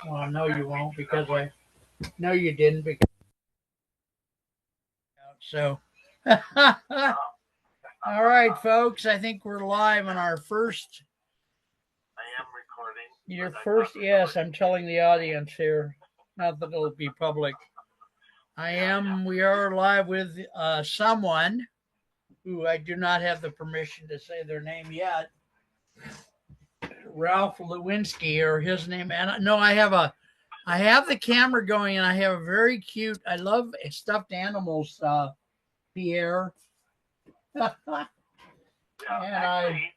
Well, no, you won't because I know you didn't. Because so, all right, folks. I think we're live on our first. I am recording. Your first, yes. I'm telling the audience here, not that it'll be public. I am. We are live with someone who I do not have the permission to say their name yet. Ralph Lewinsky, or his name, and no, I have the camera going, and I have a very cute. I love stuffed animals, Pierre. Yeah, and actually,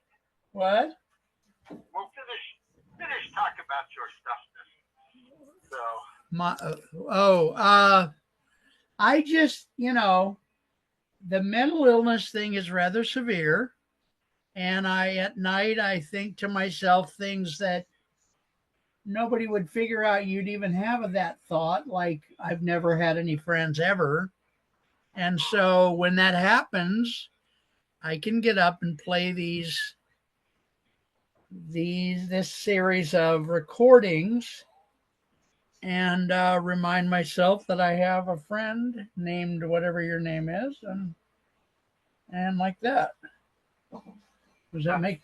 what? We'll finish talking about your stuffness. So I just, the mental illness thing is rather severe. And at night, I think to myself things that nobody would figure out you'd even have that thought. Like, I've never had any friends ever. And so when that happens, I can get up and play this series of recordings and remind myself that I have a friend named whatever your name is, and like that. Does that make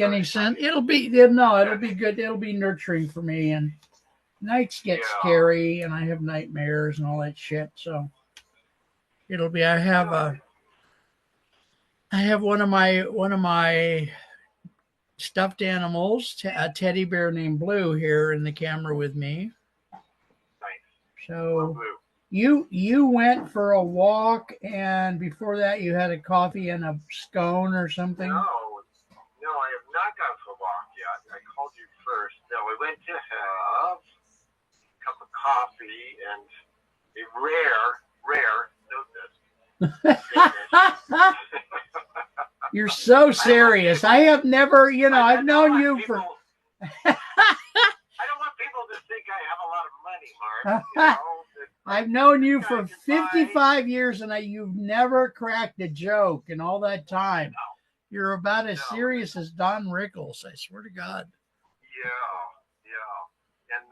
any sense? It'll be good. It'll be nurturing for me. And nights get scary, and I have nightmares and all that shit. So it'll be. I have one of my stuffed animals, a teddy bear named Blue, here in the camera with me. Nice. So you went for a walk, and before that you had a coffee and a scone or something. No, I have not gone for a walk yet. I called you first. No, we went to have a cup of coffee and a rare, note this. You're so serious. I have never, I've known you for. I don't want people to think I have a lot of money, Mark. I've known you for 55 years, and you've never cracked a joke in all that time. No. You're about as serious as Don Rickles, I swear to God. Yeah. And,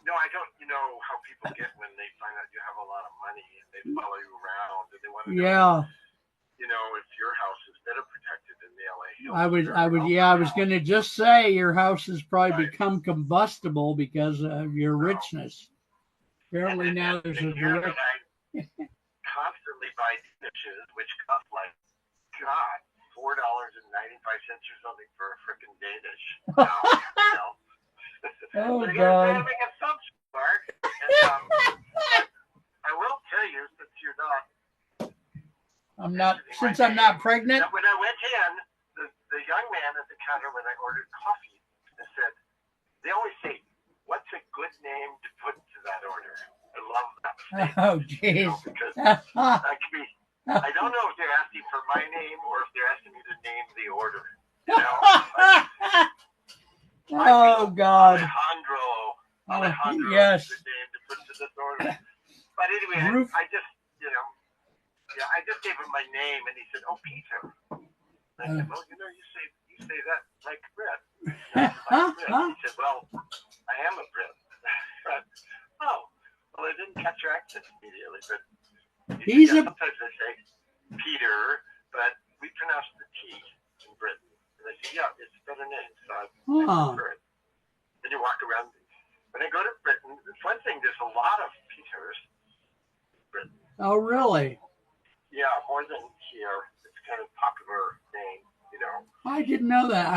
no, I don't, how people get when they find out you have a lot of money and they follow you around and they want to know, if your house is better protected in the LA Hills. I was going to just say your house has probably become combustible because of your richness. Apparently now there's a direct. I constantly buy dishes, which cost like, God, $4.95 or something for a frickin' Danish. Oh, so God. Make assumptions, Mark. And, I will tell you, since you're not. I'm not pregnant. When I went in, the young man at the counter, when I ordered coffee, said, they always say, what's a good name to put to that order? I love that statement. Oh, jeez. Because that could be, I don't know if they're asking for my name or if they're asking me to name the order. Oh, God. Alejandro yes. is the name to put to this order. But anyway, I just, I just gave him my name, and he said, "Oh, Peter." And I said, "Well, you say that like Brit." He said, "Well, I am a Brit." Oh, well, I didn't catch your accent immediately, but sometimes they say Peter, but we pronounce the T in Britain. And they say, "Yeah, it's a better name, so I prefer it." Then you walk around. When I go to Britain, it's one thing. There's a lot of Peters in Britain. Oh, really? Yeah, more than here. It's kind of popular name, I didn't know that.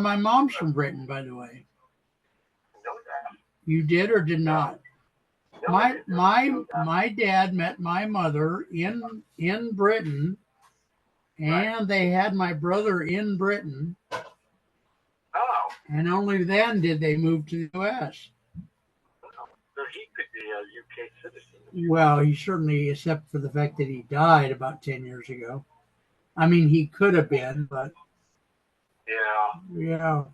My mom's from Britain, by the way. I know that. You did or did not? No, my dad met my mother in Britain, and they had my brother in Britain. Oh. And only then did they move to the U.S. So he could be a UK citizen. Well, he certainly, except for the fact that he died about 10 years ago. I mean, he could have been, but. Yeah.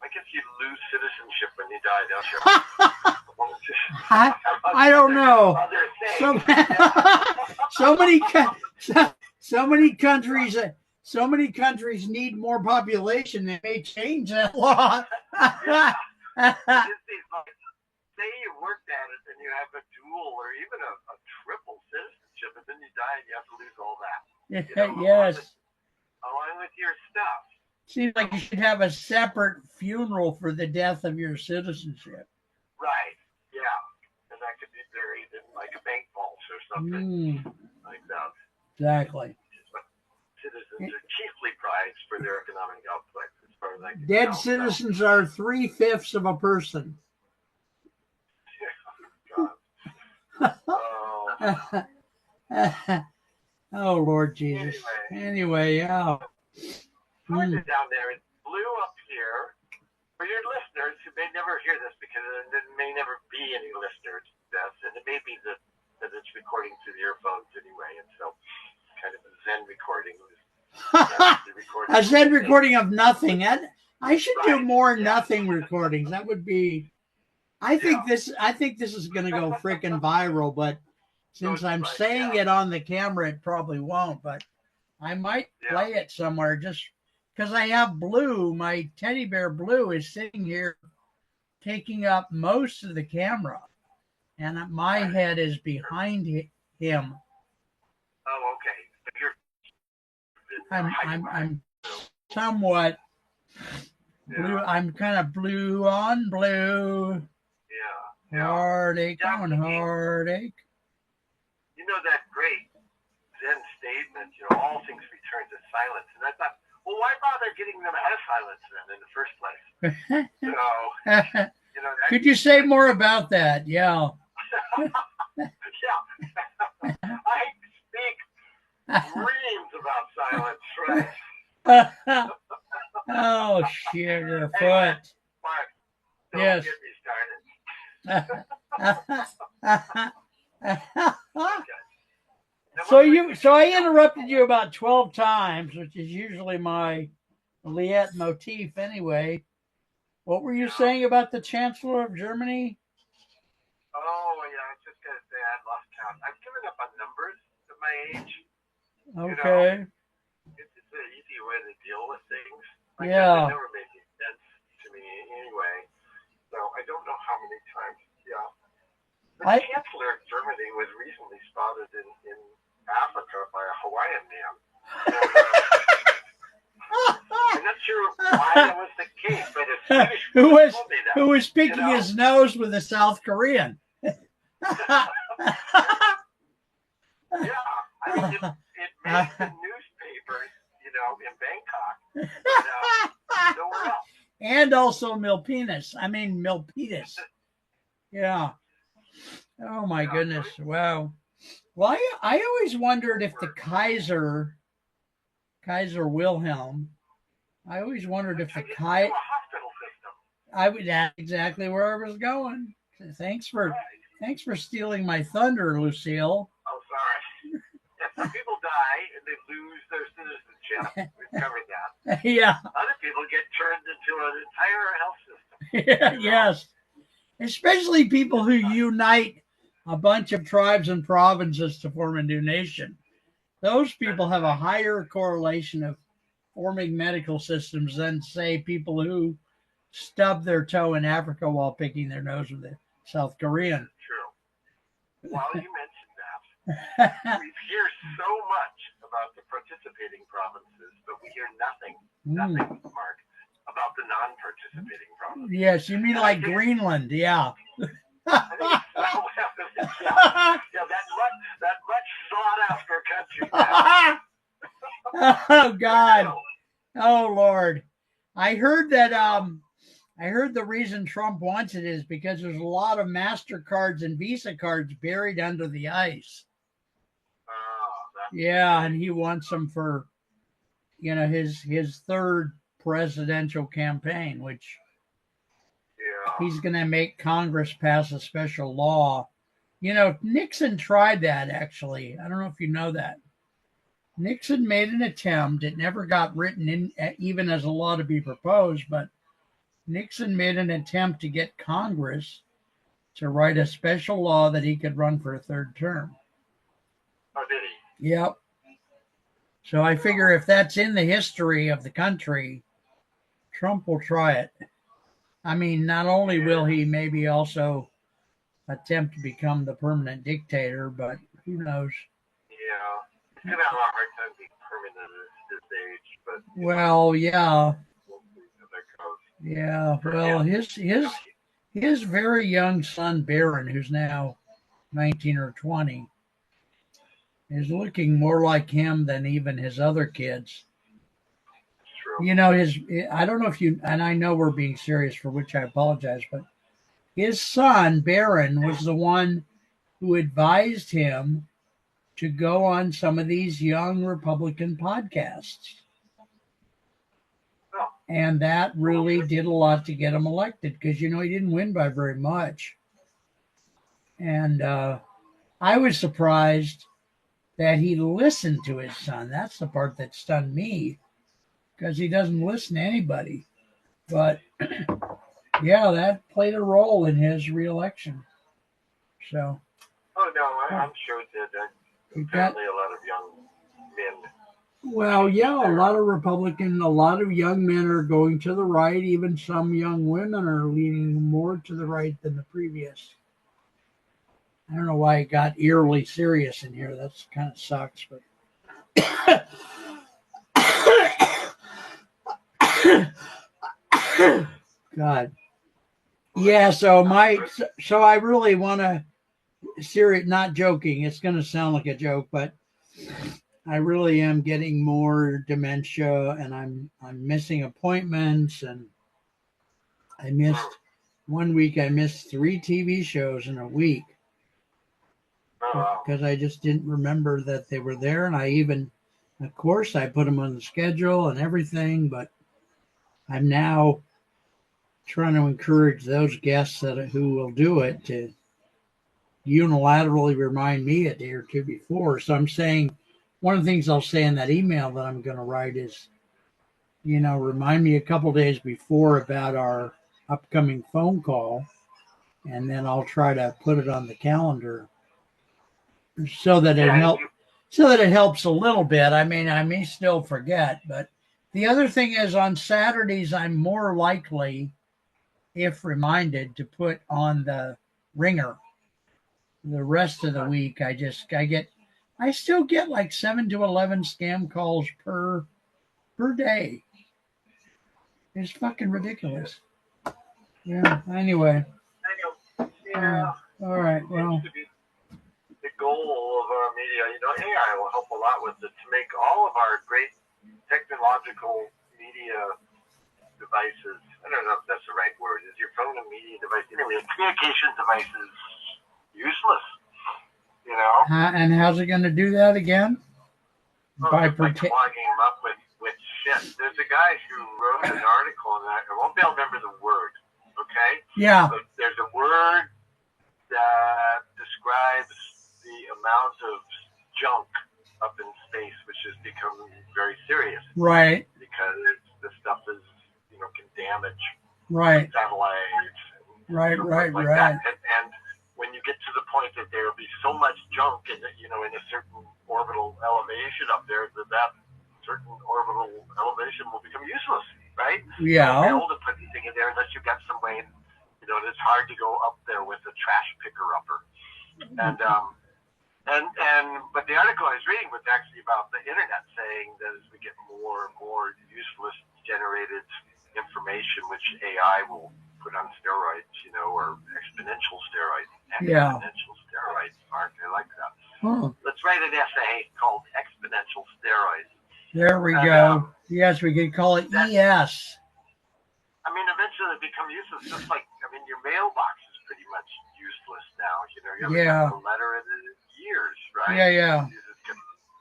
I guess you lose citizenship when you die, don't you? I don't know. So many countries so many countries need more population. They may change that law. Yeah. Say you worked at it and you have a dual or even a triple citizenship, and then you die and you have to lose all that. Yes. Along with your stuff. Seems like you should have a separate funeral for the death of your citizenship. Right. Yeah. And that could be buried in like a bank vault or something like that. Exactly. Citizens are chiefly prized for their economic output, as far as I can Dead tell. citizens are 3/5 of a person. Oh, Lord Jesus. Anyway, yeah. Down there, it's blue up here. For your listeners who may never hear this, because there may never be any listeners to this, and it may be that it's recording through the earphones anyway, and so it's kind of a Zen recording. A Zen recording of nothing. I should do more nothing recordings. That would be. I think this is going to go freaking viral, but since I'm saying it on the camera, it probably won't. But I might play it somewhere just because I have Blue. My teddy bear Blue is sitting here taking up most of the camera, and my head is behind him. Oh, okay. I'm somewhat blue. I'm kind of blue on blue. Yeah. Heartache on heartache. You know that great Zen statement, all things return to silence. And I thought, well, why bother getting them out of silence then in the first place? So, could you say more about that? Yeah. Yeah. I speak dreams about silence, right? Oh, Sugarfoot. Hey, Marc, don't yes. get me started. So I interrupted you about 12 times, which is usually my Liet motif anyway. What were you saying about the Chancellor of Germany? Oh, yeah, I was just going to say I lost count. I've given up on numbers at my age. Okay. It's an easy way to deal with things. It never made any sense to me anyway. So I don't know how many times. Yeah. The Chancellor of Germany was recently spotted in Africa by a Hawaiian man. I'm not sure why that was the case, but it's Swedish who was picking his nose with a South Korean. Yeah, I mean, it made the newspapers, in Bangkok, nowhere else. And also Milpitas. Yeah. Oh my goodness! Wow. Well, I always wondered if the Kaiser Wilhelm. I always wondered if the hospital system. That's exactly where I was going. Thanks for stealing my thunder, Lucille. Oh, sorry. Yeah, some people die and they lose their citizenship. We've covered that. Yeah. Other people get turned into an entire health system. Yes. Especially people who unite a bunch of tribes and provinces to form a new nation. Those people have a higher correlation of forming medical systems than, say, people who stub their toe in Africa while picking their nose with a South Korean. True. While you mentioned that, we hear so much about the participating provinces, but we hear nothing, Marc, about the non-participating provinces. Yes, you mean like Greenland, yeah. I think that much sought after country. Oh God. Oh Lord. I heard the reason Trump wants it is because there's a lot of MasterCards and Visa cards buried under the ice. Yeah, and he wants them for his third presidential campaign, which he's going to make Congress pass a special law. Nixon tried that, actually. I don't know if you know that. Nixon made an attempt. It never got written in, even as a law to be proposed, but Nixon made an attempt to get Congress to write a special law that he could run for a third term. Oh, did he? Yep. So I figure if that's in the history of the country, Trump will try it. I mean, not only will he maybe also attempt to become the permanent dictator, but who knows? Yeah. He's going to have a hard time being permanent at this age, but. Well, yeah. We'll see how that goes. Yeah. Well, his very young son, Barron, who's now 19 or 20, is looking more like him than even his other kids. True. You know, I don't know if you, and I know we're being serious, for which I apologize, but his son, Barron, was the one who advised him to go on some of these young Republican podcasts. Oh. And that really did a lot to get him elected because, you know, he didn't win by very much. And I was surprised that he listened to his son. That's the part that stunned me because he doesn't listen to anybody. But yeah, that played a role in his reelection. So. Oh no, I'm sure it did. Apparently, a lot of young men. Well, yeah, a lot of young men are going to the right. Even some young women are leaning more to the right than the previous. I don't know why it got eerily serious in here. That's kind of sucks, but. God. Yeah, so I really want to, serious, not joking. It's going to sound like a joke, but I really am getting more dementia, and I'm missing appointments, and I missed 1 week. I missed 3 TV shows in a week because I just didn't remember that they were there, and I even, of course, I put them on the schedule and everything, but I'm now trying to encourage those guests who will do it to unilaterally remind me a day or two before. So I'm saying one of the things I'll say in that email that I'm going to write is, you know, remind me a couple days before about our upcoming phone call, and then I'll try to put it on the calendar so that it helps a little bit. I mean, I may still forget, but the other thing is on Saturdays I'm more likely, if reminded, to put on the ringer. The rest of the week, I still get like 7 to 11 scam calls per day. It's fucking ridiculous. Yeah. Anyway. Yeah. All right. Well. The goal of our media, you know, AI will help a lot with it to make all of our great technological media devices. I don't know if that's the right word. Is your phone a media device? Anyway, communication devices useless. You know. And how's it going to do that again? By clogging them up with shit. There's a guy who wrote an article, and I won't be able to remember the word. Okay. Yeah. But there's a word that describes the amount of junk up in space, which has become very serious. Right. Because the stuff is, you know, can damage satellites. Right. That. And when you get to the point that there will be so much junk in a certain orbital elevation up there, that certain orbital elevation will become useless, right? Yeah. You won't be able to put anything in there unless you've got some way. You know, it's hard to go up there with a trash picker upper. But the article I was reading was actually about the internet, saying that as we get more and more useless generated information, which AI will put on steroids, you know, or exponential steroids. Exponential steroids, Marc, I like that. Let's write an essay called Exponential Steroids. There we go. Yes, we could call it ES. I mean, eventually it become useless, just like, I mean, your mailbox is pretty much useless now. You know, you haven't gotten a letter in years, right? Yeah. You just get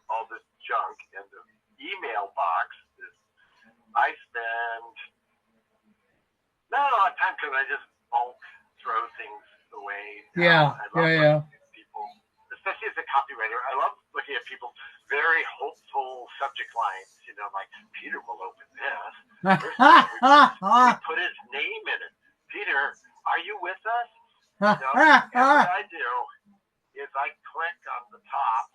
all this junk, and the email box is, I spend not a lot of time because I just bulk throw things away. Yeah. People, especially as a copywriter, I love looking at people's very hopeful subject lines, you know, like, Peter will open this. We put his name in it. Peter, are you with us? And what I do is I click on the top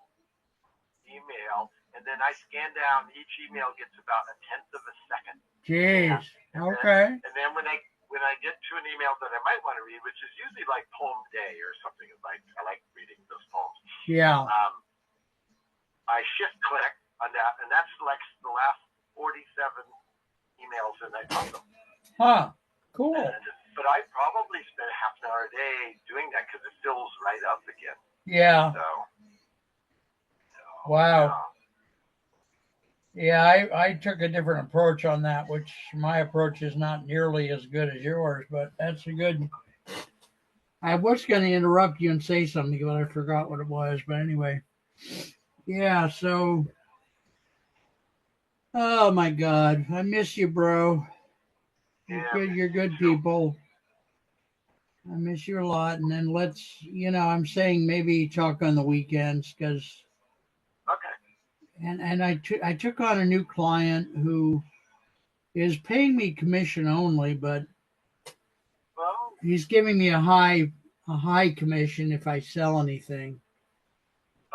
email, and and then I scan down. Each email gets about a tenth of a second. Jeez. Okay. And then when I get to an email that I might want to read, which is usually like Poem Day or something, like I like reading those poems. Yeah. I shift click on that, and that selects the last 47 emails, and I put them. Huh. Cool. But I probably spend half an hour a day doing that because it fills right up again. Yeah. So wow. Yeah, I took a different approach on that, which my approach is not nearly as good as yours, but that's a good. I was going to interrupt you and say something, but I forgot what it was. But anyway, yeah, so. Oh my God, I miss you, bro. You're good people. I miss you a lot. And then I'm saying maybe talk on the weekends because. Okay. And I took on a new client who is paying me commission only, but he's giving me a high commission if I sell anything.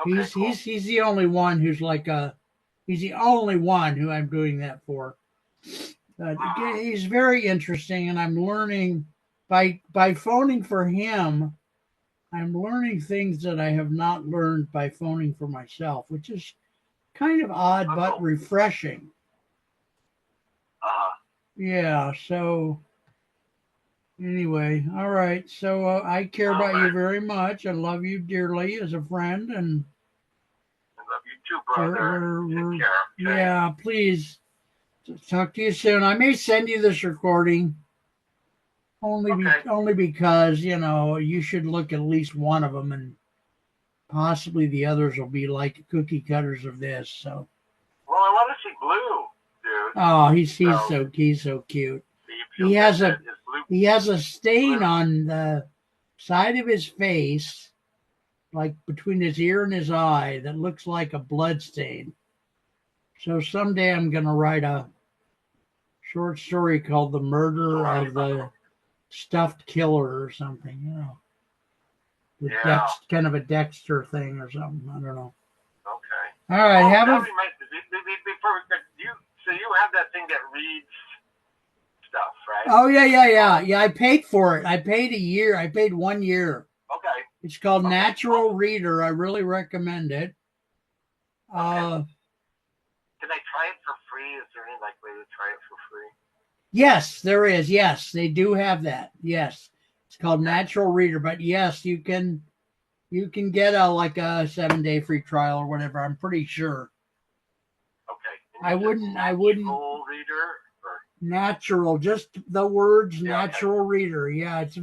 Okay, he's the only one who's he's the only one who I'm doing that for. But he's very interesting, and I'm learning by phoning for him. I'm learning things that I have not learned by phoning for myself, which is kind of odd but refreshing. Yeah, so anyway, all right. So I care about you very much. I love you dearly as a friend, and I love you too, brother. Take care, okay? Yeah, please talk to you soon. I may send you this recording only because you should look at least one of them, and possibly the others will be like cookie cutters of this. So. Well, I want to see Blue, dude. Oh, he's so cute. He has a stain on the side of his face, like between his ear and his eye, that looks like a blood stain. So someday I'm gonna write a short story called "The Murder of the Stuffed Killer" or something. Kind of a Dexter thing or something. I don't know. Okay. All right. So you have that thing that reads stuff, right? Oh yeah. I paid for it. I paid a year. I paid 1 year. Okay. It's called Natural Reader. I really recommend it. Okay. Can I try it for free? Is there any way to try it for free? Yes, there is. Yes, they do have that. Yes, it's called Natural Reader. But yes, you can get a 7-day free trial or whatever. I'm pretty sure. Okay. I wouldn't. Natural Reader. Natural, just the words. Natural Reader. Yeah, it's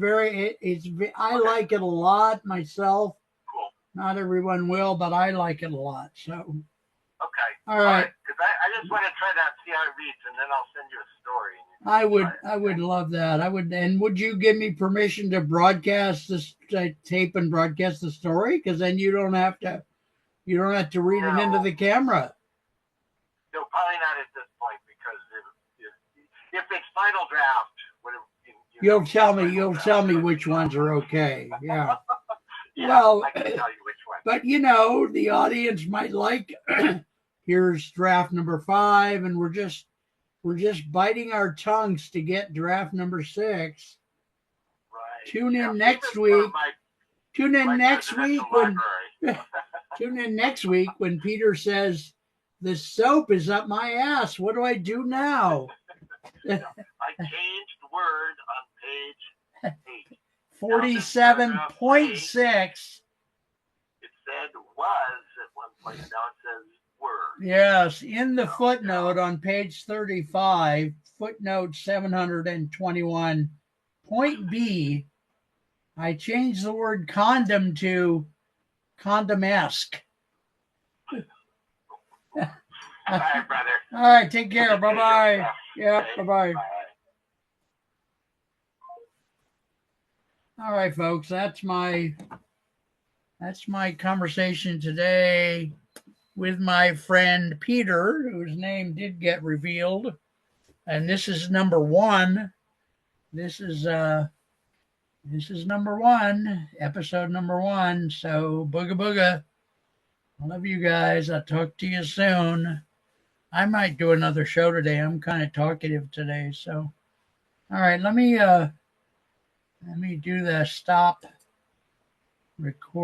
I like it a lot myself. Cool. Not everyone will, but I like it a lot. So. Okay. All right. Because I just want to try that, see how it reads, and then I'll send you a story. I would love that. And would you give me permission to broadcast this tape and broadcast the story? Because then you don't have to read it into the camera. No, probably not at this point, because if it's final draft, you'll tell me which ones are okay. Yeah. Yeah, well, I can tell you which one. But the audience might like. Here's draft number 5, and we're just biting our tongues to get draft number 6. Right. Tune in next week. Tune in next week when Peter says the soap is up my ass. What do I do now? I changed the word on page 8. 47.6. It said was at one point. Now it says were. Yes, in the footnote on page 35, footnote 721, point B, I changed the word condom to condom-esque. All right, brother. All right, take care. Bye-bye. Yeah, bye-bye. Bye. All right, folks, that's my conversation today with my friend Peter, whose name did get revealed. And this is number 1. This is number 1, episode number 1. So booga booga. I love you guys. I'll talk to you soon. I might do another show today. I'm kind of talkative today, so all right, let me do the stop recording.